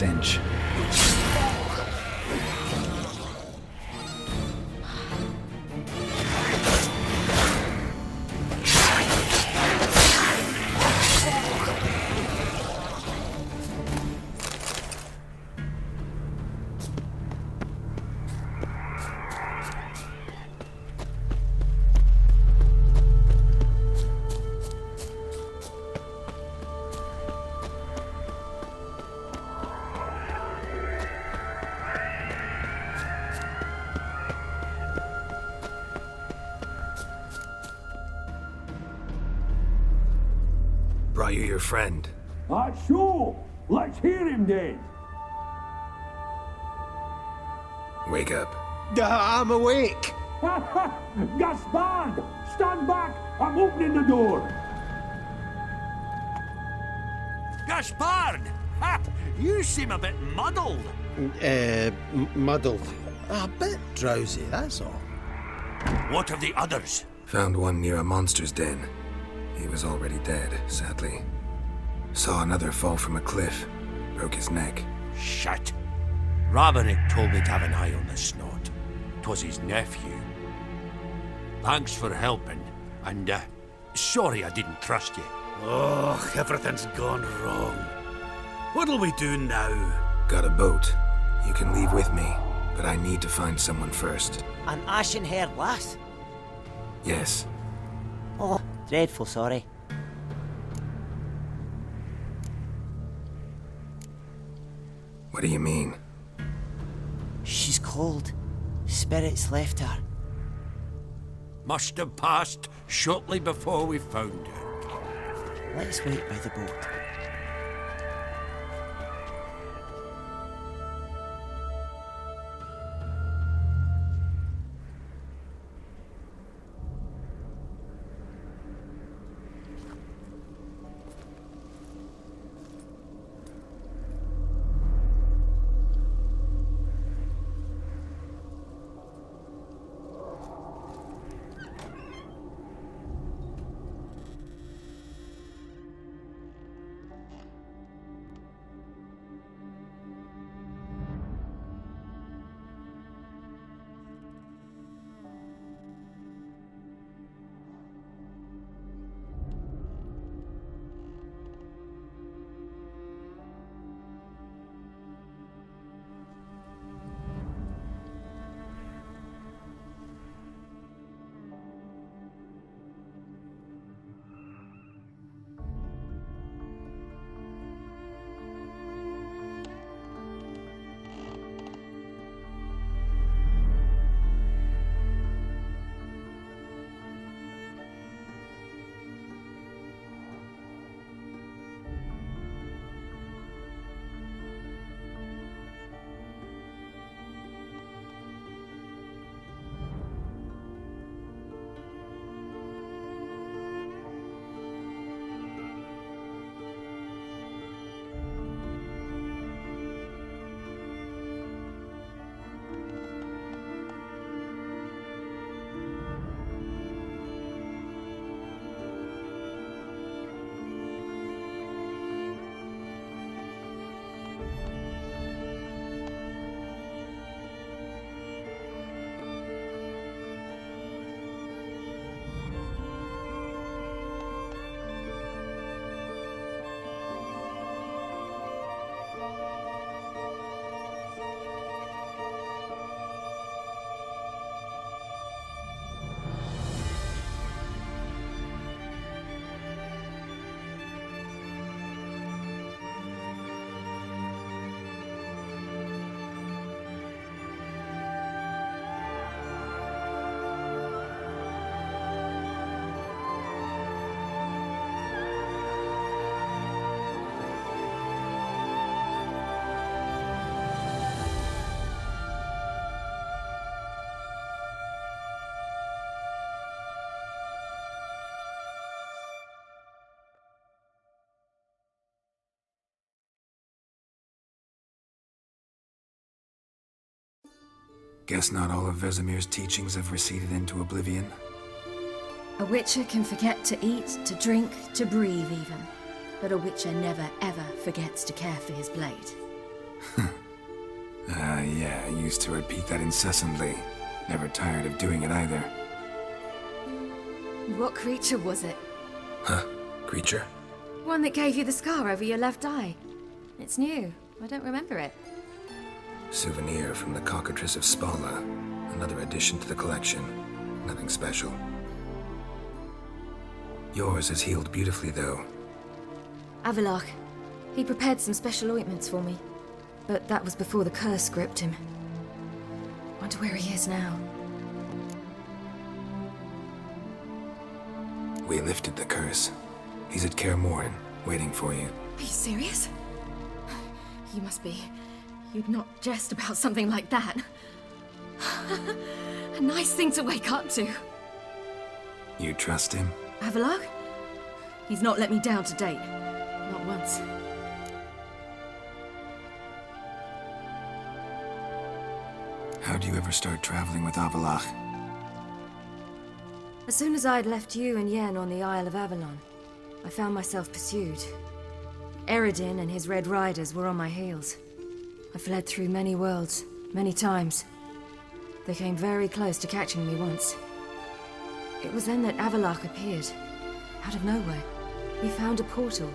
stench. Brought you your friend. Sure. Let's hear him then. Wake up. I'm awake. Gaspard! Stand back! I'm opening the door. Gaspard! Ha! You seem a bit muddled. Muddled. A bit drowsy, that's all. What of the others? Found one near a monster's den. He was already dead, sadly. Saw another fall from a cliff. Broke his neck. Shit. Raverick told me to have an eye on the snot. 'Twas his nephew. Thanks for helping, and, sorry I didn't trust you. Oh, everything's gone wrong. What'll we do now? Got a boat. You can leave with me, but I need to find someone first. An ashen-haired lass? Yes. Oh, dreadful sorry. What do you mean? She's cold. Spirits left her. Must have passed shortly before we found her. Let's wait by the boat. Guess not all of Vesemir's teachings have receded into oblivion. A witcher can forget to eat, to drink, to breathe even. But a witcher never ever forgets to care for his blade. Yeah, I used to repeat that incessantly. Never tired of doing it either. What creature was it? Huh? Creature? One that gave you the scar over your left eye. It's new. I don't remember it. Souvenir from the cockatrice of Spala. Another addition to the collection. Nothing special. Yours has healed beautifully, though. Avalok. He prepared some special ointments for me. But that was before the curse gripped him. Wonder where he is now. We lifted the curse. He's at Kaer Morhen, waiting for you. Are you serious? You must be. You'd not jest about something like that. A nice thing to wake up to. You trust him? Avalok? He's not let me down to date. Not once. How'd you ever start traveling with Avalok? As soon as I'd left you and Yen on the Isle of Avalon, I found myself pursued. Eredin and his Red Riders were on my heels. I fled through many worlds, many times. They came very close to catching me once. It was then that Avalok appeared, out of nowhere. He found a portal,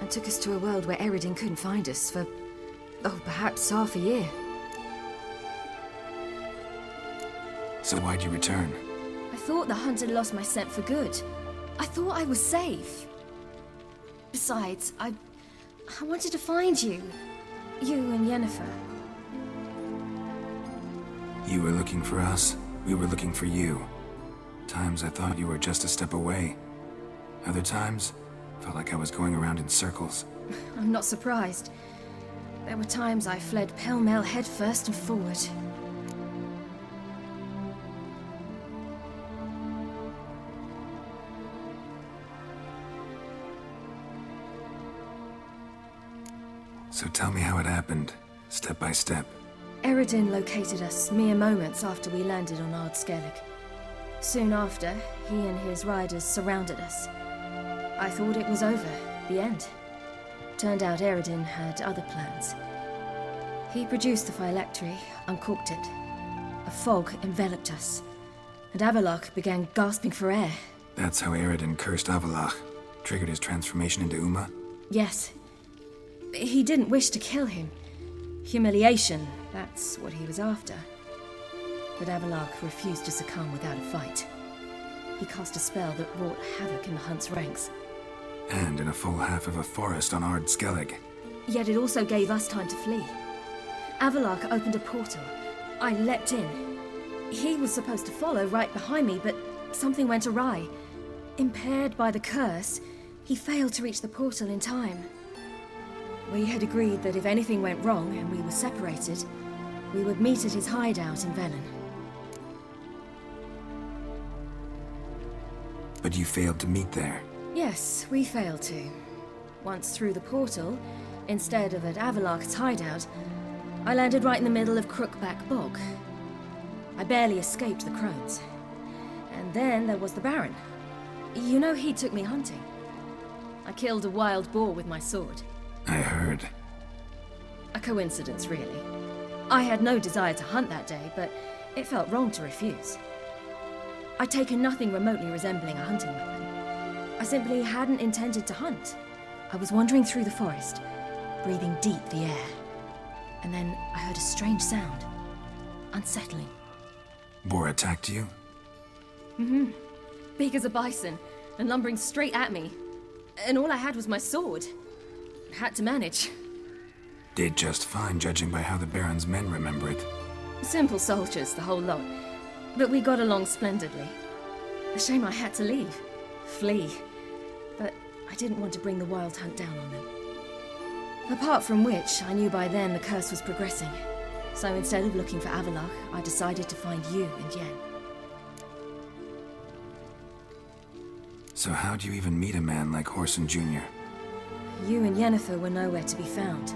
and took us to a world where Eredin couldn't find us for, perhaps half a year. So why'd you return? I thought the hunt had lost my scent for good. I thought I was safe. Besides, I wanted to find you. You and Yennefer. You were looking for us, we were looking for you. Times I thought you were just a step away. Other times, felt like I was going around in circles. I'm not surprised. There were times I fled pell-mell headfirst and forward. So tell me how it happened, step by step. Eredin located us mere moments after we landed on Ard Skellig. Soon after, he and his riders surrounded us. I thought it was over, the end. Turned out Eredin had other plans. He produced the phylactery, uncorked it. A fog enveloped us, and Avalok began gasping for air. That's how Eredin cursed Avalok, triggered his transformation into Uma? Yes. He didn't wish to kill him. Humiliation, that's what he was after. But Avalok refused to succumb without a fight. He cast a spell that wrought havoc in the hunt's ranks. And in a full half of a forest on Ard Skellig. Yet it also gave us time to flee. Avalok opened a portal. I leapt in. He was supposed to follow right behind me, but something went awry. Impaired by the curse, he failed to reach the portal in time. We had agreed that if anything went wrong and we were separated, we would meet at his hideout in Velen. But you failed to meet there. Yes, we failed to. Once through the portal, instead of at Avalok's hideout, I landed right in the middle of Crookback Bog. I barely escaped the crones. And then there was the Baron. You know, he took me hunting. I killed a wild boar with my sword. I heard. A coincidence, really. I had no desire to hunt that day, but it felt wrong to refuse. I'd taken nothing remotely resembling a hunting weapon. I simply hadn't intended to hunt. I was wandering through the forest, breathing deep the air. And then I heard a strange sound. Unsettling. Boar attacked you? Mm-hmm. Big as a bison, and lumbering straight at me. And all I had was my sword. Had to manage. Did just fine, judging by how the Baron's men remember it. Simple soldiers, the whole lot. But we got along splendidly. A shame I had to leave. Flee. But I didn't want to bring the wild hunt down on them. Apart from which, I knew by then the curse was progressing. So instead of looking for Avalok, I decided to find you and Yen. So how'd you even meet a man like Horson Jr.? You and Yennefer were nowhere to be found,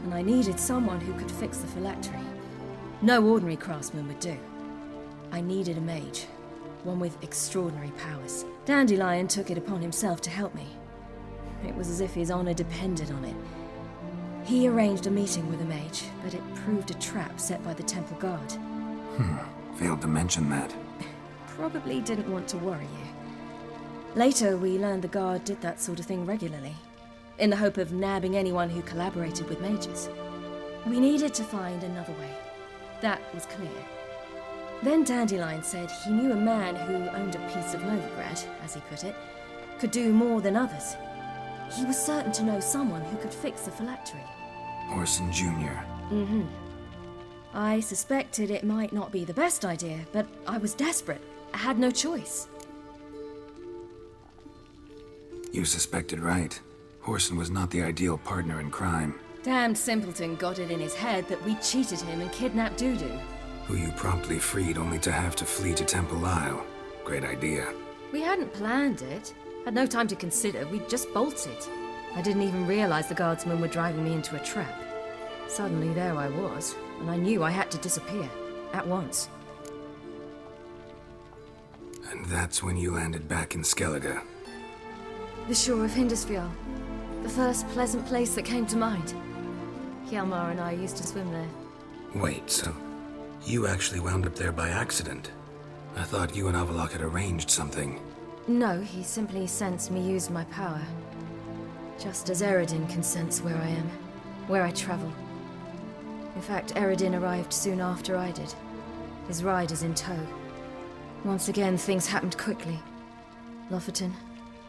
and I needed someone who could fix the phylactery. No ordinary craftsman would do. I needed a mage, one with extraordinary powers. Dandelion took it upon himself to help me. It was as if his honor depended on it. He arranged a meeting with a mage, but it proved a trap set by the temple guard. Failed to mention that. Probably didn't want to worry you. Later, we learned the guard did that sort of thing regularly, in the hope of nabbing anyone who collaborated with mages. We needed to find another way. That was clear. Then Dandelion said he knew a man who owned a piece of Novigrad, as he put it, could do more than others. He was certain to know someone who could fix the phylactery. Orson Jr. I suspected it might not be the best idea, but I was desperate. I had no choice. You suspected right. Orson was not the ideal partner in crime. Damned simpleton got it in his head that we cheated him and kidnapped Dudu. Who you promptly freed only to have to flee to Temple Isle. Great idea. We hadn't planned it. Had no time to consider, we just bolted. I didn't even realize the guardsmen were driving me into a trap. Suddenly there I was, and I knew I had to disappear. At once. And that's when you landed back in Skellige. The shore of Hindisfjall. The first pleasant place that came to mind. Hjalmar and I used to swim there. Wait, so you actually wound up there by accident? I thought you and Avalok had arranged something. No, he simply sensed me use my power. Just as Eredin can sense where I am, where I travel. In fact, Eredin arrived soon after I did. His riders in tow. Once again, things happened quickly. Lofoten,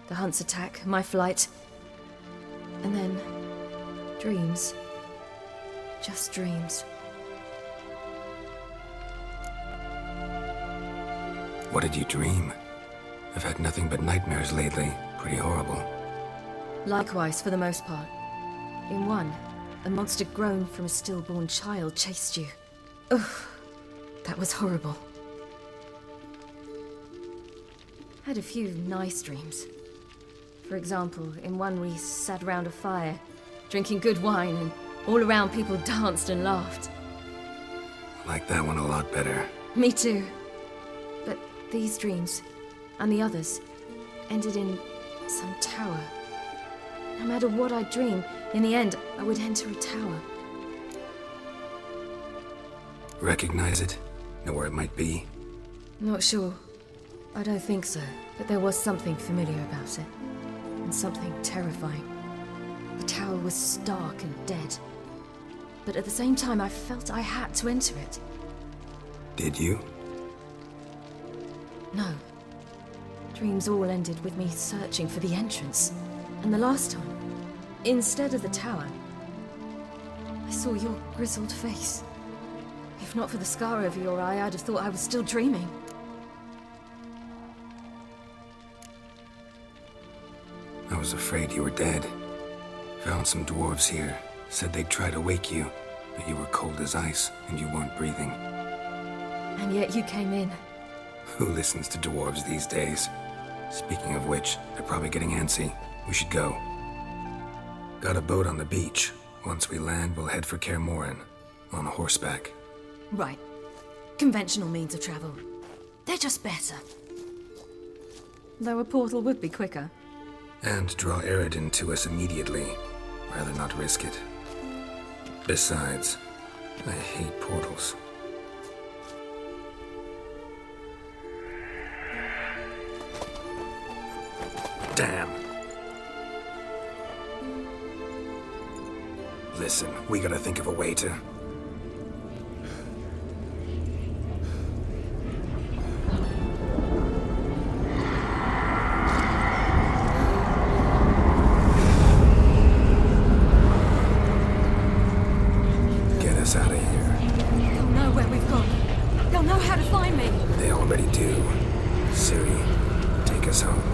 the Hunt's attack, my flight. And then, dreams. Just dreams. What did you dream? I've had nothing but nightmares lately. Pretty horrible. Likewise, for the most part. In one, a monster grown from a stillborn child chased you. Ugh, that was horrible. Had a few nice dreams. For example, in one we sat around a fire, drinking good wine, and all around people danced and laughed. Like that one a lot better. Me too. But these dreams, and the others, ended in some tower. No matter what I dream, in the end, I would enter a tower. Recognize it? Know where it might be? Not sure. I don't think so, but there was something familiar about it. And something terrifying. The tower was stark and dead. But at the same time, I felt I had to enter it. Did you? No. Dreams all ended with me searching for the entrance. And the last time, instead of the tower, I saw your grizzled face. If not for the scar over your eye, I'd have thought I was still dreaming. I was afraid you were dead. Found some dwarves here. Said they'd try to wake you, but you were cold as ice and you weren't breathing. And yet you came in. Who listens to dwarves these days? Speaking of which, they're probably getting antsy. We should go. Got a boat on the beach. Once we land, we'll head for Kaer Morhen. On horseback. Right. Conventional means of travel. They're just better. Though a portal would be quicker. And draw Eredin to us immediately. Rather not risk it. Besides, I hate portals. Damn. Listen, we gotta think of a way to... Get us out of here. They'll know where we've gone. They'll know how to find me. They already do. Ciri, take us home.